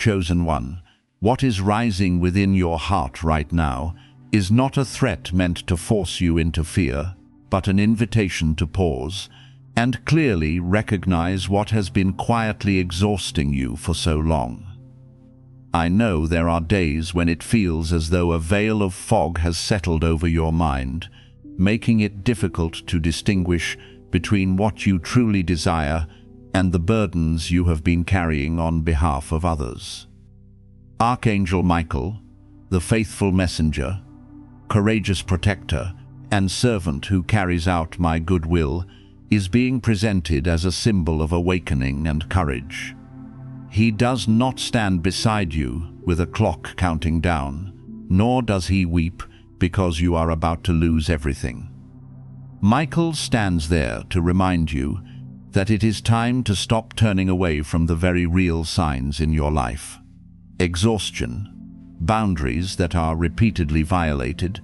chosen one, what is rising within your heart right now is not a threat meant to force you into fear, but an invitation to pause and clearly recognize what has been quietly exhausting you for so long. I know there are days when it feels as though a veil of fog has settled over your mind, making it difficult to distinguish between what you truly desire and the burdens you have been carrying on behalf of others. Archangel Michael, the faithful messenger, courageous protector, and servant who carries out my goodwill, is being presented as a symbol of awakening and courage. He does not stand beside you with a clock counting down, nor does he weep because you are about to lose everything. Michael stands there to remind you that it is time to stop turning away from the very real signs in your life. Exhaustion, boundaries that are repeatedly violated,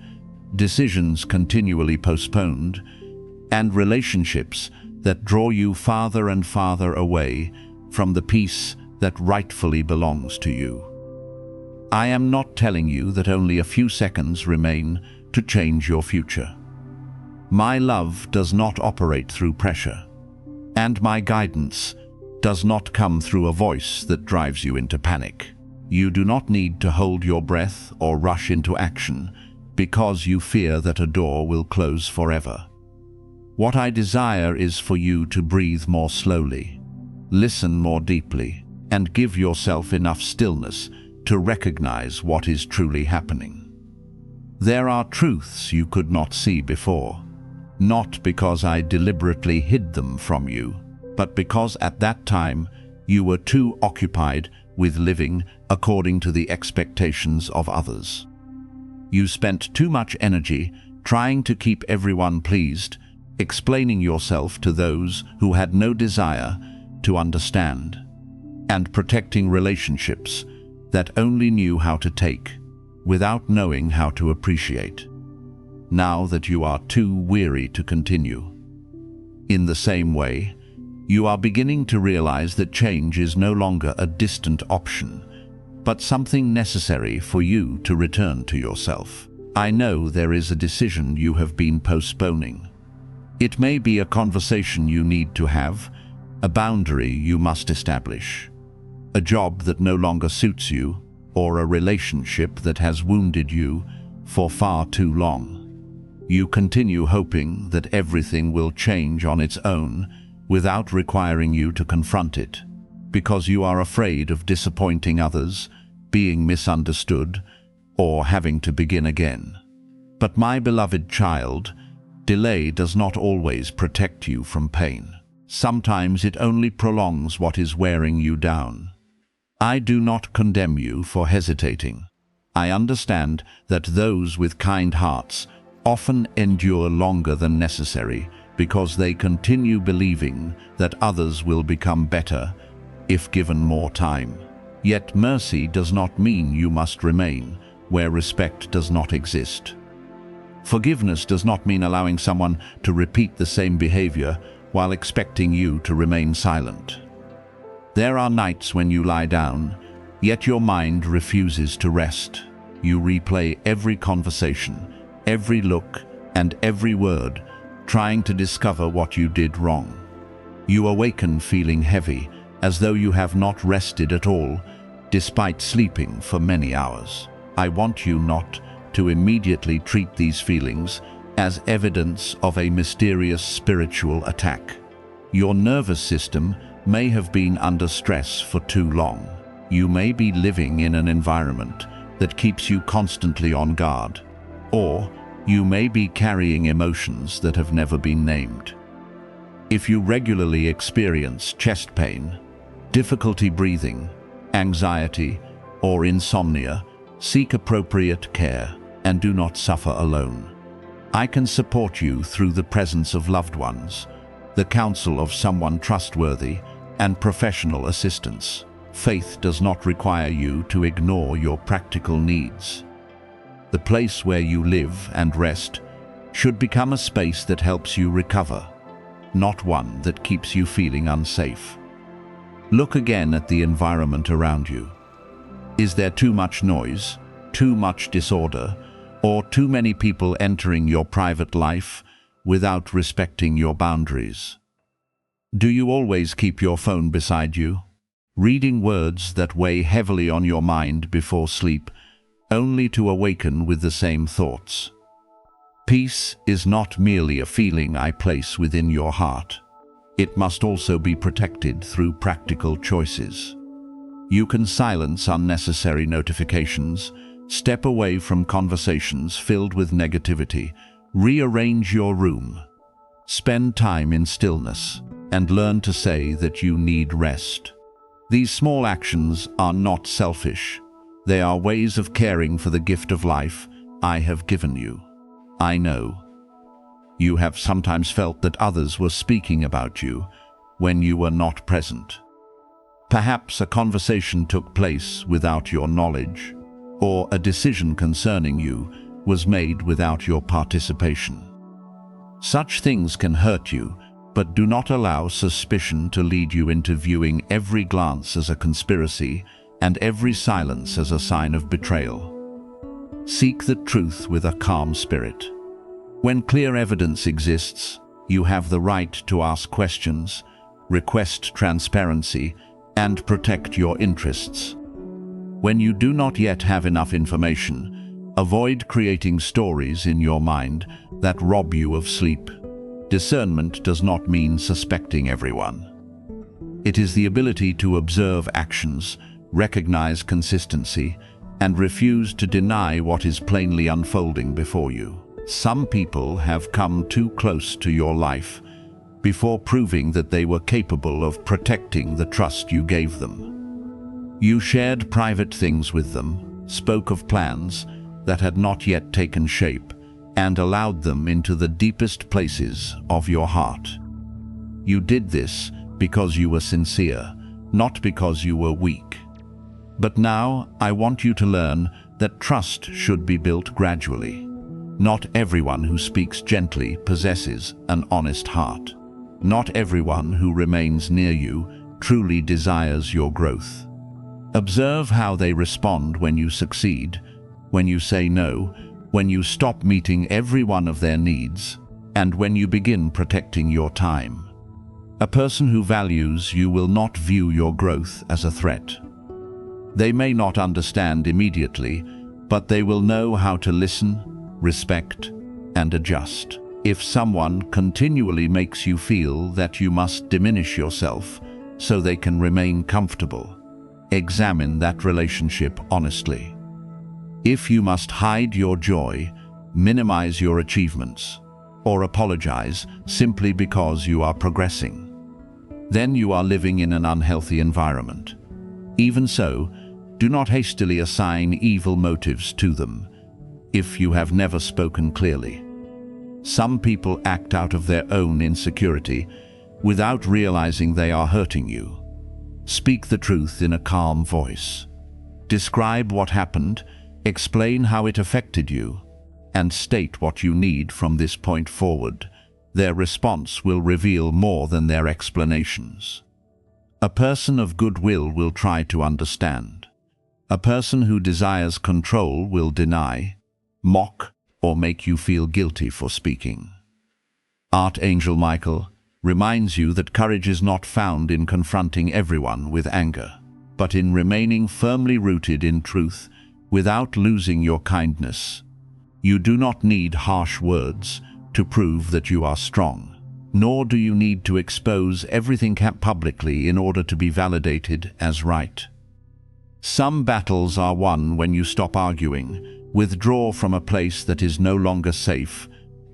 decisions continually postponed, and relationships that draw you farther and farther away from the peace that rightfully belongs to you. I am not telling you that only a few seconds remain to change your future. My love does not operate through pressure, and my guidance does not come through a voice that drives you into panic. You do not need to hold your breath or rush into action because you fear that a door will close forever. What I desire is for you to breathe more slowly, listen more deeply, and give yourself enough stillness to recognize what is truly happening. There are truths you could not see before, not because I deliberately hid them from you, but because at that time you were too occupied with living according to the expectations of others. You spent too much energy trying to keep everyone pleased, explaining yourself to those who had no desire to understand, and protecting relationships that only knew how to take without knowing how to appreciate. Now that you are too weary to continue. In the same way, you are beginning to realize that change is no longer a distant option, but something necessary for you to return to yourself. I know there is a decision you have been postponing. It may be a conversation you need to have, a boundary you must establish, a job that no longer suits you, or a relationship that has wounded you for far too long. You continue hoping that everything will change on its own without requiring you to confront it, because you are afraid of disappointing others, being misunderstood, or having to begin again. But my beloved child, delay does not always protect you from pain. Sometimes it only prolongs what is wearing you down. I do not condemn you for hesitating. I understand that those with kind hearts often endure longer than necessary because they continue believing that others will become better if given more time. Yet mercy does not mean you must remain where respect does not exist. Forgiveness does not mean allowing someone to repeat the same behavior while expecting you to remain silent. There are nights when you lie down, yet your mind refuses to rest. You replay every conversation, every look, and every word, trying to discover what you did wrong. You awaken feeling heavy, as though you have not rested at all, despite sleeping for many hours. I want you not to immediately treat these feelings as evidence of a mysterious spiritual attack. Your nervous system may have been under stress for too long. You may be living in an environment that keeps you constantly on guard, or you may be carrying emotions that have never been named. If you regularly experience chest pain, difficulty breathing, anxiety, or insomnia, seek appropriate care and do not suffer alone. I can support you through the presence of loved ones, the counsel of someone trustworthy, and professional assistance. Faith does not require you to ignore your practical needs. The place where you live and rest should become a space that helps you recover, not one that keeps you feeling unsafe. Look again at the environment around you. Is there too much noise, too much disorder, or too many people entering your private life without respecting your boundaries? Do you always keep your phone beside you, reading words that weigh heavily on your mind before sleep, only to awaken with the same thoughts? Peace is not merely a feeling I place within your heart. It must also be protected through practical choices. You can silence unnecessary notifications, step away from conversations filled with negativity, rearrange your room, spend time in stillness, and learn to say that you need rest. These small actions are not selfish. They are ways of caring for the gift of life I have given you. I know you have sometimes felt that others were speaking about you when you were not present. Perhaps a conversation took place without your knowledge, or a decision concerning you was made without your participation. Such things can hurt you, but do not allow suspicion to lead you into viewing every glance as a conspiracy and every silence as a sign of betrayal. Seek the truth with a calm spirit. When clear evidence exists, you have the right to ask questions, request transparency, and protect your interests. When you do not yet have enough information, avoid creating stories in your mind that rob you of sleep. Discernment does not mean suspecting everyone. It is the ability to observe actions, recognize consistency, and refuse to deny what is plainly unfolding before you. Some people have come too close to your life before proving that they were capable of protecting the trust you gave them. You shared private things with them, spoke of plans that had not yet taken shape, and allowed them into the deepest places of your heart. You did this because you were sincere, not because you were weak. But now I want you to learn that trust should be built gradually. Not everyone who speaks gently possesses an honest heart. Not everyone who remains near you truly desires your growth. Observe how they respond when you succeed, when you say no, when you stop meeting every one of their needs, and when you begin protecting your time. A person who values you will not view your growth as a threat. They may not understand immediately, but they will know how to listen, respect, and adjust. If someone continually makes you feel that you must diminish yourself so they can remain comfortable, examine that relationship honestly. If you must hide your joy, minimize your achievements, or apologize simply because you are progressing, then you are living in an unhealthy environment. Even so, do not hastily assign evil motives to them if you have never spoken clearly. Some people act out of their own insecurity without realizing they are hurting you. Speak the truth in a calm voice. Describe what happened, explain how it affected you, and state what you need from this point forward. Their response will reveal more than their explanations. A person of goodwill will try to understand. A person who desires control will deny, mock, or make you feel guilty for speaking. Archangel Michael reminds you that courage is not found in confronting everyone with anger, but in remaining firmly rooted in truth without losing your kindness. You do not need harsh words to prove that you are strong, nor do you need to expose everything publicly in order to be validated as right. Some battles are won when you stop arguing, withdraw from a place that is no longer safe,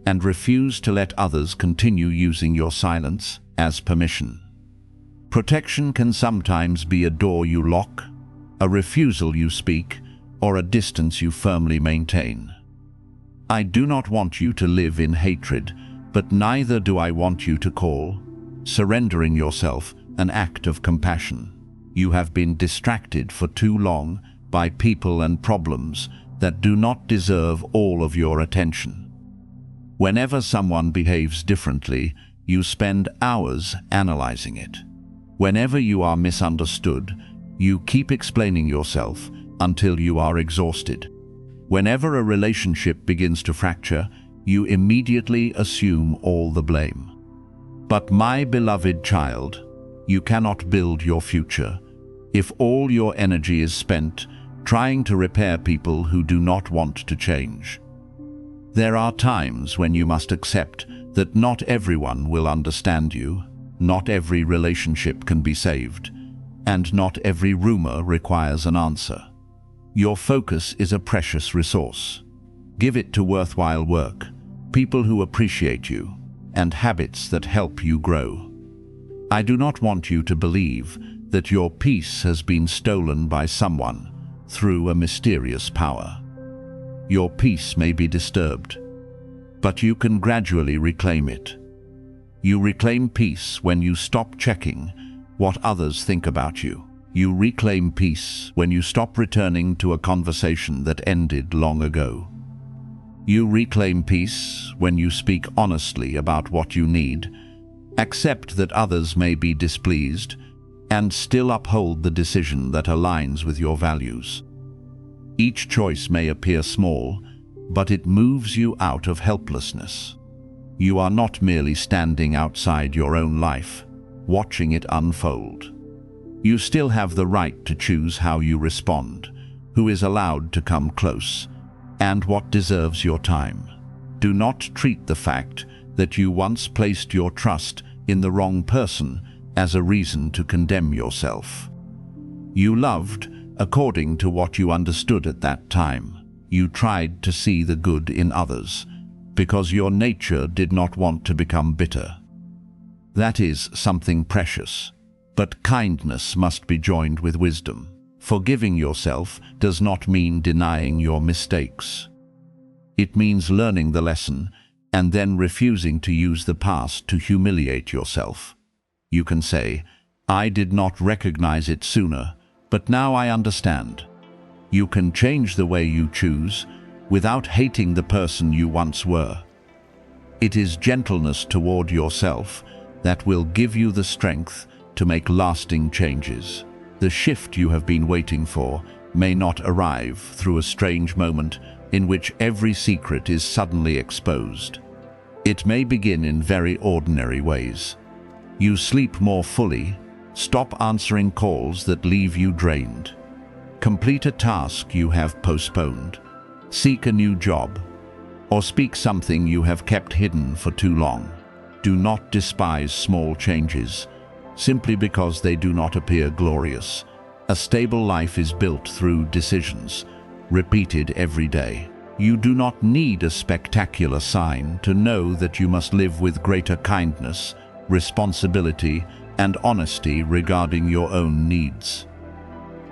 and refuse to let others continue using your silence as permission. Protection can sometimes be a door you lock, a refusal you speak, or a distance you firmly maintain. I do not want you to live in hatred, but neither do I want you to call surrendering yourself an act of compassion. You have been distracted for too long by people and problems that do not deserve all of your attention. Whenever someone behaves differently, you spend hours analyzing it. Whenever you are misunderstood, you keep explaining yourself until you are exhausted. Whenever a relationship begins to fracture, you immediately assume all the blame. But my beloved child, you cannot build your future if all your energy is spent trying to repair people who do not want to change. There are times when you must accept that not everyone will understand you, not every relationship can be saved, and not every rumor requires an answer. Your focus is a precious resource. Give it to worthwhile work, people who appreciate you, and habits that help you grow. I do not want you to believe that your peace has been stolen by someone through a mysterious power. Your peace may be disturbed, but you can gradually reclaim it. You reclaim peace when you stop checking what others think about you. You reclaim peace when you stop returning to a conversation that ended long ago. You reclaim peace when you speak honestly about what you need, accept that others may be displeased, and still uphold the decision that aligns with your values. Each choice may appear small, but it moves you out of helplessness. You are not merely standing outside your own life, watching it unfold. You still have the right to choose how you respond, who is allowed to come close, and what deserves your time. Do not treat the fact that you once placed your trust in the wrong person as a reason to condemn yourself. You loved according to what you understood at that time. You tried to see the good in others because your nature did not want to become bitter. That is something precious, but kindness must be joined with wisdom. Forgiving yourself does not mean denying your mistakes. It means learning the lesson and then refusing to use the past to humiliate yourself. You can say, "I did not recognize it sooner, but now I understand." You can change the way you choose without hating the person you once were. It is gentleness toward yourself that will give you the strength to make lasting changes. The shift you have been waiting for may not arrive through a strange moment in which every secret is suddenly exposed. It may begin in very ordinary ways. You sleep more fully, stop answering calls that leave you drained, complete a task you have postponed, seek a new job, or speak something you have kept hidden for too long. Do not despise small changes simply because they do not appear glorious. A stable life is built through decisions, repeated every day. You do not need a spectacular sign to know that you must live with greater kindness, responsibility, and honesty regarding your own needs.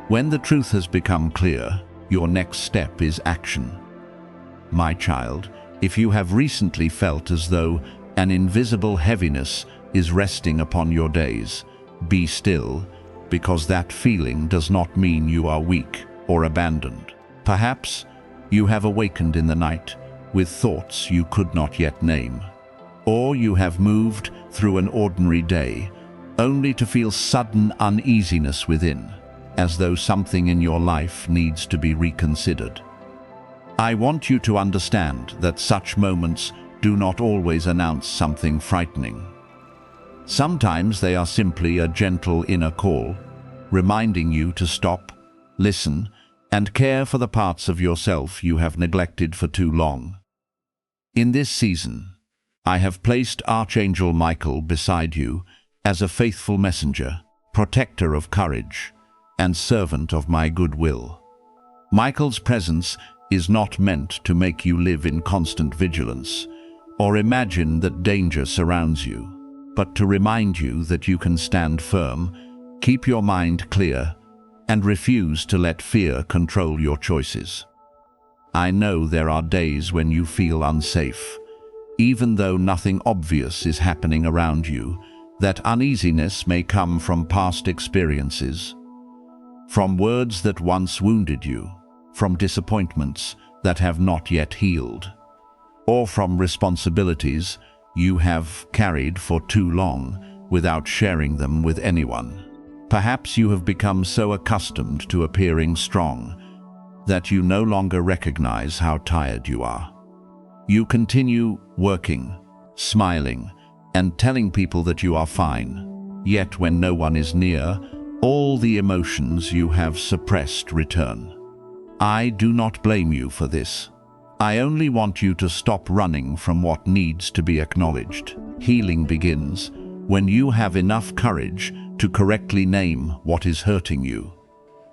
When the truth has become clear, your next step is action. My child, if you have recently felt as though an invisible heaviness is resting upon your days, be still, because that feeling does not mean you are weak or abandoned. Perhaps you have awakened in the night with thoughts you could not yet name, or you have moved through an ordinary day only to feel sudden uneasiness within, as though something in your life needs to be reconsidered. I want you to understand that such moments do not always announce something frightening. Sometimes they are simply a gentle inner call, reminding you to stop, listen, and care for the parts of yourself you have neglected for too long. In this season, I have placed Archangel Michael beside you as a faithful messenger, protector of courage, and servant of my goodwill. Michael's presence is not meant to make you live in constant vigilance or imagine that danger surrounds you, but to remind you that you can stand firm, keep your mind clear, and refuse to let fear control your choices. I know there are days when you feel unsafe, even though nothing obvious is happening around you. That uneasiness may come from past experiences, from words that once wounded you, from disappointments that have not yet healed, or from responsibilities you have carried for too long without sharing them with anyone. Perhaps you have become so accustomed to appearing strong that you no longer recognize how tired you are. You continue working, smiling, and telling people that you are fine. Yet when no one is near, all the emotions you have suppressed return. I do not blame you for this. I only want you to stop running from what needs to be acknowledged. Healing begins when you have enough courage to correctly name what is hurting you,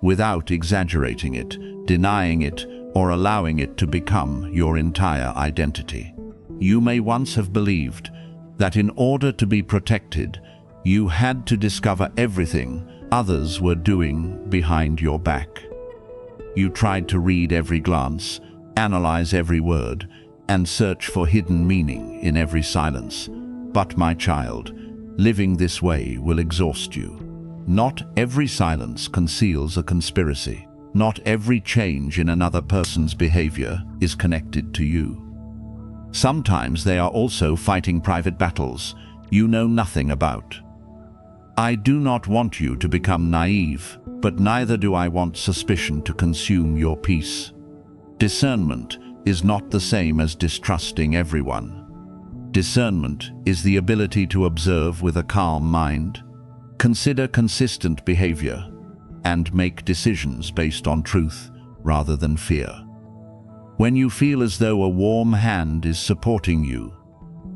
without exaggerating it, denying it, or allowing it to become your entire identity. You may once have believed that in order to be protected, you had to discover everything others were doing behind your back. You tried to read every glance, analyze every word, and search for hidden meaning in every silence. But my child, living this way will exhaust you. Not every silence conceals a conspiracy. Not every change in another person's behavior is connected to you. Sometimes they are also fighting private battles you know nothing about. I do not want you to become naive, but neither do I want suspicion to consume your peace. Discernment is not the same as distrusting everyone. Discernment is the ability to observe with a calm mind, consider consistent behavior, and make decisions based on truth rather than fear. When you feel as though a warm hand is supporting you,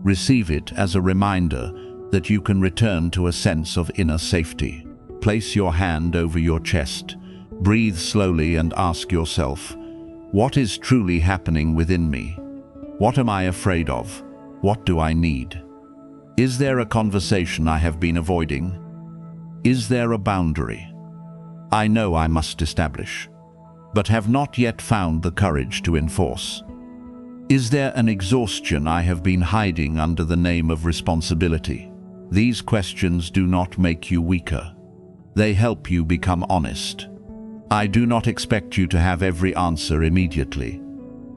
receive it as a reminder that you can return to a sense of inner safety. Place your hand over your chest, breathe slowly, and ask yourself, what is truly happening within me? What am I afraid of? What do I need? Is there a conversation I have been avoiding? Is there a boundary I know I must establish, but have not yet found the courage to enforce? Is there an exhaustion I have been hiding under the name of responsibility? These questions do not make you weaker. They help you become honest. I do not expect you to have every answer immediately.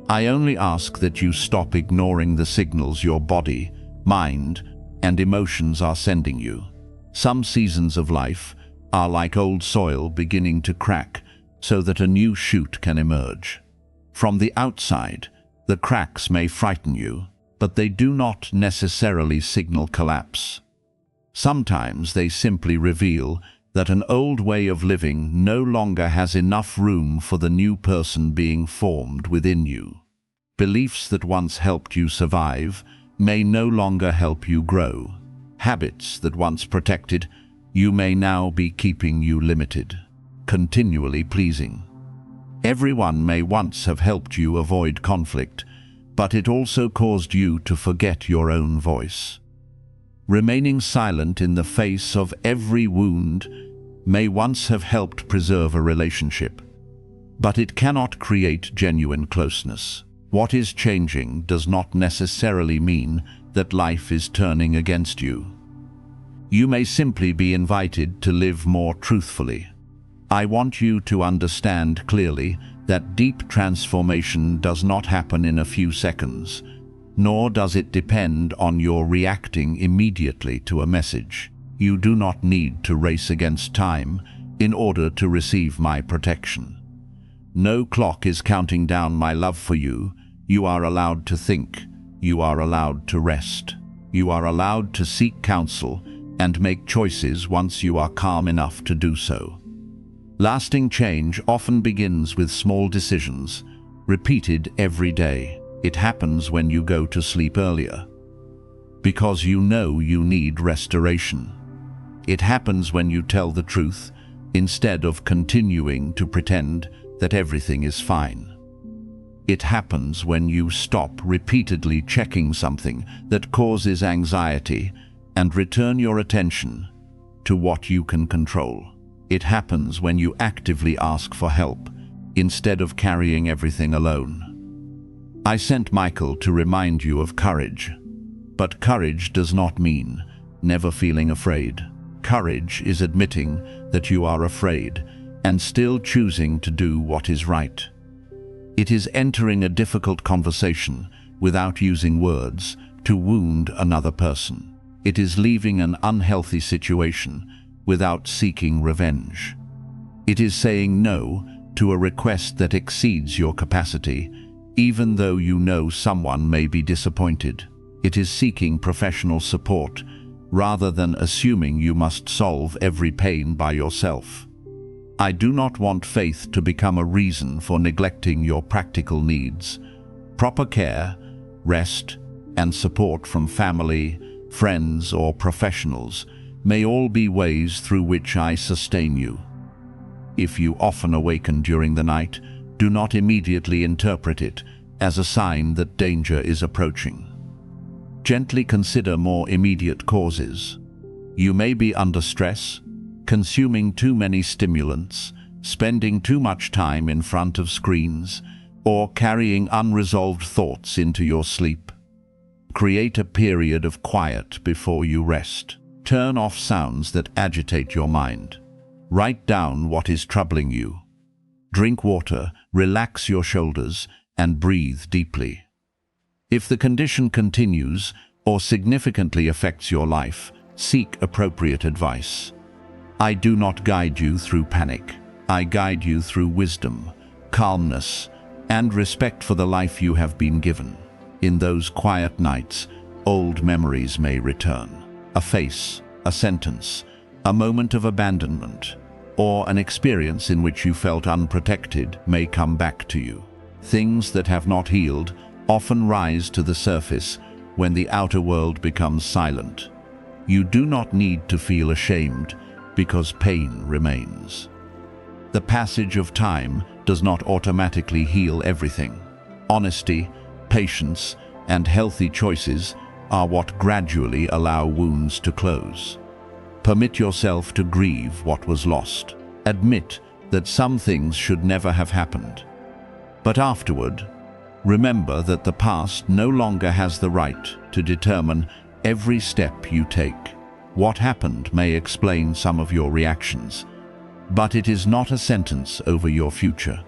I only ask that you stop ignoring the signals your body, mind, and emotions are sending you. Some seasons of life are like old soil beginning to crack so that a new shoot can emerge. From the outside, the cracks may frighten you, but they do not necessarily signal collapse. Sometimes they simply reveal that an old way of living no longer has enough room for the new person being formed within you. Beliefs that once helped you survive may no longer help you grow. Habits that once protected you may now be keeping you limited, continually pleasing. Everyone may once have helped you avoid conflict, but it also caused you to forget your own voice. Remaining silent in the face of every wound may once have helped preserve a relationship, but it cannot create genuine closeness. What is changing does not necessarily mean that life is turning against you. You may simply be invited to live more truthfully. I want you to understand clearly that deep transformation does not happen in a few seconds, nor does it depend on your reacting immediately to a message. You do not need to race against time in order to receive my protection. No clock is counting down my love for you. You are allowed to think. You are allowed to rest. You are allowed to seek counsel and make choices once you are calm enough to do so. Lasting change often begins with small decisions, repeated every day. It happens when you go to sleep earlier, because you know you need restoration. It happens when you tell the truth, instead of continuing to pretend that everything is fine. It happens when you stop repeatedly checking something that causes anxiety and return your attention to what you can control. It happens when you actively ask for help, instead of carrying everything alone. I sent Michael to remind you of courage, but courage does not mean never feeling afraid. Courage is admitting that you are afraid and still choosing to do what is right. It is entering a difficult conversation without using words to wound another person. It is leaving an unhealthy situation without seeking revenge. It is saying no to a request that exceeds your capacity, even though you know someone may be disappointed. It is seeking professional support, rather than assuming you must solve every pain by yourself. I do not want faith to become a reason for neglecting your practical needs. Proper care, rest, and support from family, friends, or professionals may all be ways through which I sustain you. If you often awaken during the night, do not immediately interpret it as a sign that danger is approaching. Gently consider more immediate causes. You may be under stress, consuming too many stimulants, spending too much time in front of screens, or carrying unresolved thoughts into your sleep. Create a period of quiet before you rest. Turn off sounds that agitate your mind. Write down what is troubling you. Drink water, relax your shoulders, and breathe deeply. If the condition continues or significantly affects your life, seek appropriate advice. I do not guide you through panic. I guide you through wisdom, calmness, and respect for the life you have been given. In those quiet nights, old memories may return. A face, a sentence, a moment of abandonment, or an experience in which you felt unprotected may come back to you. Things that have not healed often rise to the surface when the outer world becomes silent. You do not need to feel ashamed because pain remains. The passage of time does not automatically heal everything. Honesty, patience, and healthy choices are what gradually allow wounds to close. Permit yourself to grieve what was lost. Admit that some things should never have happened. But afterward, remember that the past no longer has the right to determine every step you take. What happened may explain some of your reactions, but it is not a sentence over your future.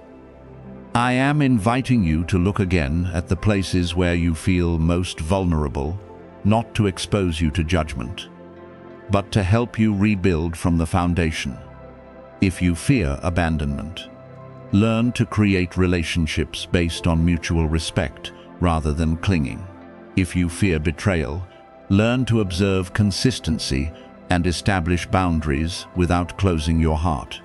I am inviting you to look again at the places where you feel most vulnerable, not to expose you to judgment, but to help you rebuild from the foundation. If you fear abandonment, learn to create relationships based on mutual respect rather than clinging. If you fear betrayal, learn to observe consistency and establish boundaries without closing your heart.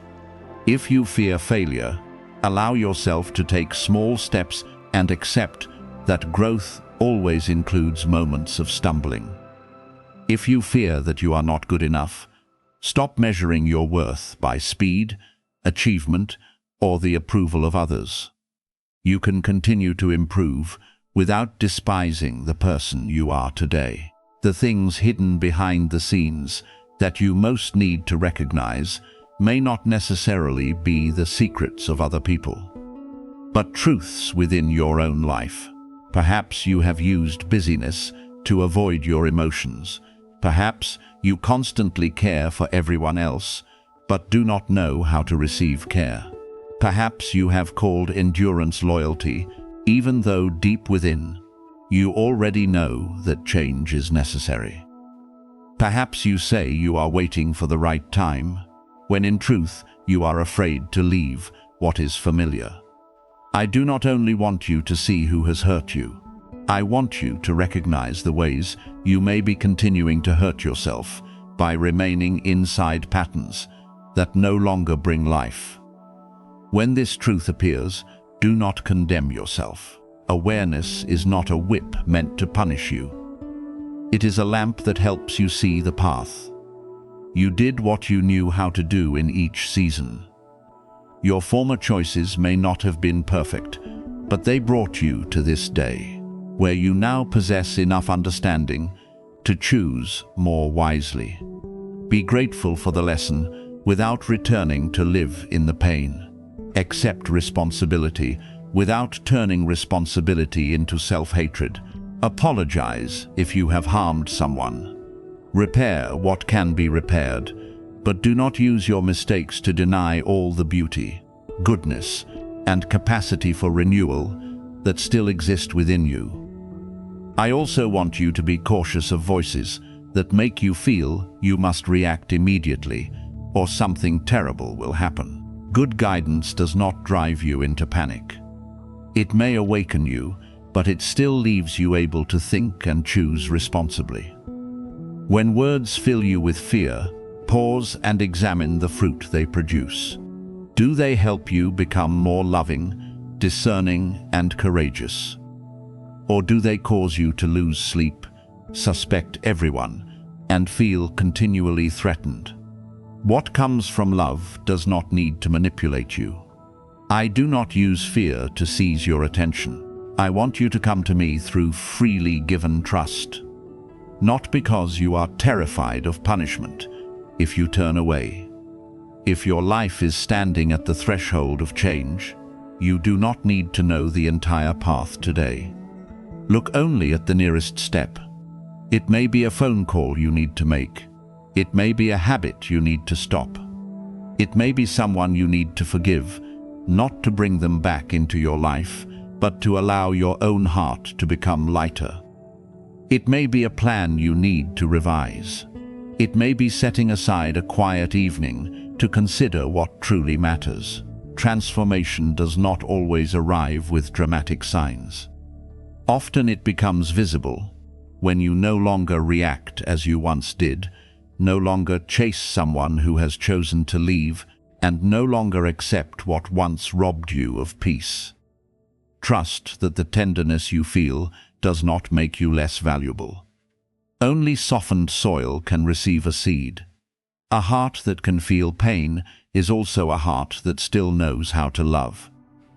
If you fear failure, allow yourself to take small steps and accept that growth always includes moments of stumbling. If you fear that you are not good enough, stop measuring your worth by speed, achievement, or the approval of others. You can continue to improve without despising the person you are today. The things hidden behind the scenes that you most need to recognize may not necessarily be the secrets of other people, but truths within your own life. Perhaps you have used busyness to avoid your emotions. Perhaps you constantly care for everyone else, but do not know how to receive care. Perhaps you have called endurance loyalty, even though deep within, you already know that change is necessary. Perhaps you say you are waiting for the right time, when in truth you are afraid to leave what is familiar. I do not only want you to see who has hurt you. I want you to recognize the ways you may be continuing to hurt yourself by remaining inside patterns that no longer bring life. When this truth appears, do not condemn yourself. Awareness is not a whip meant to punish you. It is a lamp that helps you see the path. You did what you knew how to do in each season. Your former choices may not have been perfect, but they brought you to this day, where you now possess enough understanding to choose more wisely. Be grateful for the lesson without returning to live in the pain. Accept responsibility without turning responsibility into self-hatred. Apologize if you have harmed someone. Repair what can be repaired, but do not use your mistakes to deny all the beauty, goodness, and capacity for renewal that still exist within you. I also want you to be cautious of voices that make you feel you must react immediately or something terrible will happen. Good guidance does not drive you into panic. It may awaken you, but it still leaves you able to think and choose responsibly. When words fill you with fear, pause and examine the fruit they produce. Do they help you become more loving, discerning, and courageous? Or do they cause you to lose sleep, suspect everyone, and feel continually threatened? What comes from love does not need to manipulate you. I do not use fear to seize your attention. I want you to come to me through freely given trust. Not because you are terrified of punishment if you turn away. If your life is standing at the threshold of change, you do not need to know the entire path today. Look only at the nearest step. It may be a phone call you need to make. It may be a habit you need to stop. It may be someone you need to forgive, not to bring them back into your life, but to allow your own heart to become lighter. It may be a plan you need to revise. It may be setting aside a quiet evening to consider what truly matters. Transformation does not always arrive with dramatic signs. Often it becomes visible when you no longer react as you once did, no longer chase someone who has chosen to leave, and no longer accept what once robbed you of peace. Trust that the tenderness you feel does not make you less valuable. Only softened soil can receive a seed. A heart that can feel pain is also a heart that still knows how to love.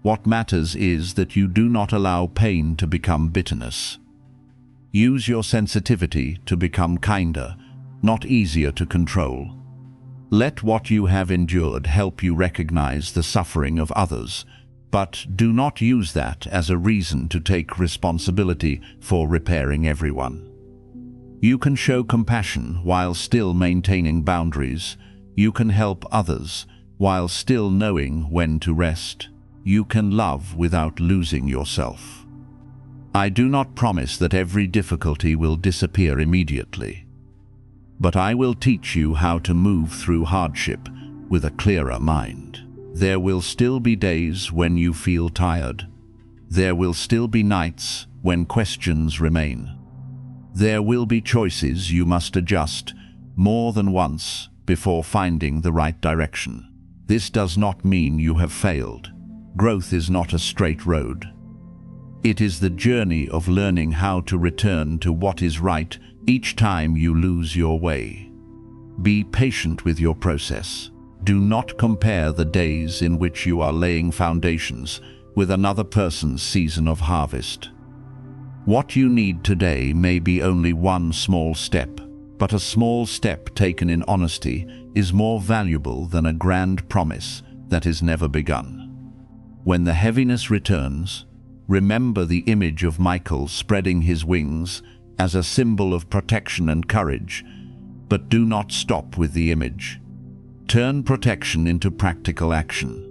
What matters is that you do not allow pain to become bitterness. Use your sensitivity to become kinder, not easier to control. Let what you have endured help you recognize the suffering of others, but do not use that as a reason to take responsibility for repairing everyone. You can show compassion while still maintaining boundaries. You can help others while still knowing when to rest. You can love without losing yourself. I do not promise that every difficulty will disappear immediately, but I will teach you how to move through hardship with a clearer mind. There will still be days when you feel tired. There will still be nights when questions remain. There will be choices you must adjust more than once before finding the right direction. This does not mean you have failed. Growth is not a straight road. It is the journey of learning how to return to what is right each time you lose your way. Be patient with your process. Do not compare the days in which you are laying foundations with another person's season of harvest. What you need today may be only one small step, but a small step taken in honesty is more valuable than a grand promise that is never begun. When the heaviness returns, remember the image of Michael spreading his wings as a symbol of protection and courage, but do not stop with the image. Turn protection into practical action.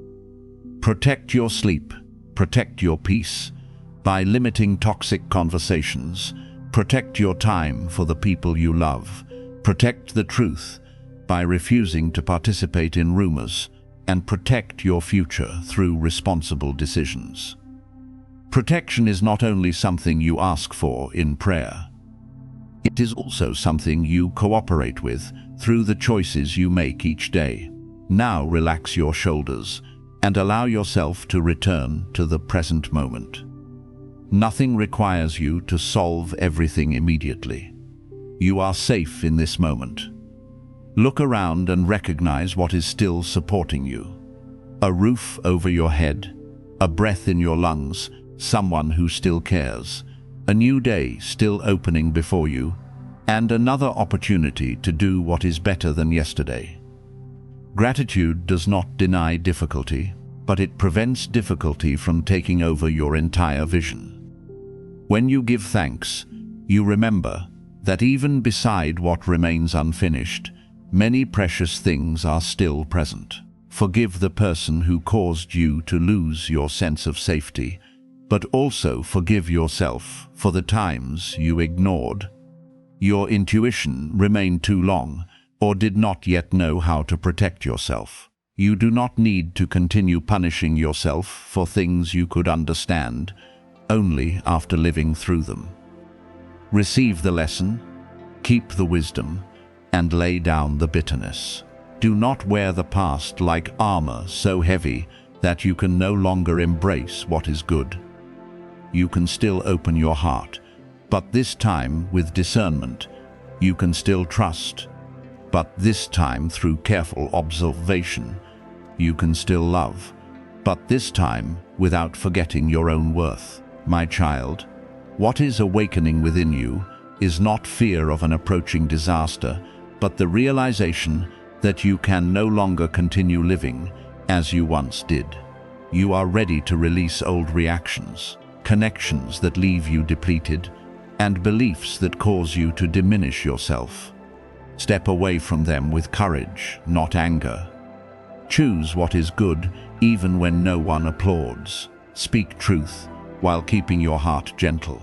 Protect your sleep, protect your peace by limiting toxic conversations. Protect your time for the people you love. Protect the truth by refusing to participate in rumors, and protect your future through responsible decisions. Protection is not only something you ask for in prayer. It is also something you cooperate with through the choices you make each day. Now relax your shoulders and allow yourself to return to the present moment. Nothing requires you to solve everything immediately. You are safe in this moment. Look around and recognize what is still supporting you. A roof over your head, a breath in your lungs, someone who still cares, a new day still opening before you, and another opportunity to do what is better than yesterday. Gratitude does not deny difficulty, but it prevents difficulty from taking over your entire vision. When you give thanks, you remember that even beside what remains unfinished, many precious things are still present. Forgive the person who caused you to lose your sense of safety, but also forgive yourself for the times you ignored your intuition, remained too long, or did not yet know how to protect yourself. You do not need to continue punishing yourself for things you could understand only after living through them. Receive the lesson, keep the wisdom, and lay down the bitterness. Do not wear the past like armor so heavy that you can no longer embrace what is good. You can still open your heart, but this time with discernment. You can still trust, but this time through careful observation. You can still love, but this time without forgetting your own worth. My child, what is awakening within you is not fear of an approaching disaster, but the realization that you can no longer continue living as you once did. You are ready to release old reactions, connections that leave you depleted, and beliefs that cause you to diminish yourself. Step away from them with courage, not anger. Choose what is good even when no one applauds. Speak truth while keeping your heart gentle.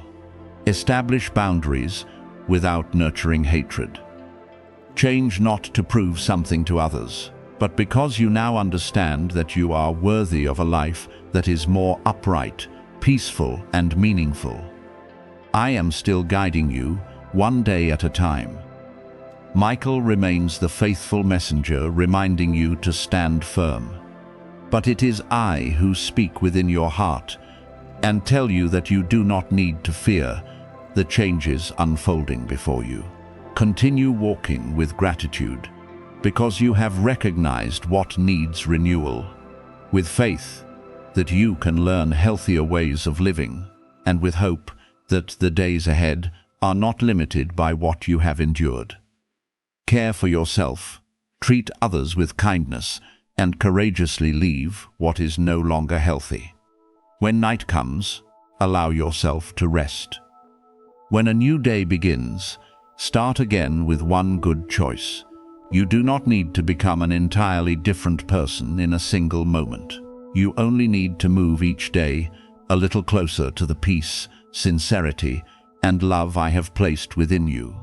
Establish boundaries without nurturing hatred. Change not to prove something to others, but because you now understand that you are worthy of a life that is more upright, peaceful, and meaningful. I am still guiding you, one day at a time. Michael remains the faithful messenger, reminding you to stand firm. But it is I who speak within your heart and tell you that you do not need to fear the changes unfolding before you. Continue walking with gratitude because you have recognized what needs renewal, with faith that you can learn healthier ways of living, and with hope that the days ahead are not limited by what you have endured. Care for yourself, treat others with kindness, and courageously leave what is no longer healthy. When night comes, allow yourself to rest. When a new day begins, start again with one good choice. You do not need to become an entirely different person in a single moment. You only need to move each day a little closer to the peace, sincerity, and love I have placed within you.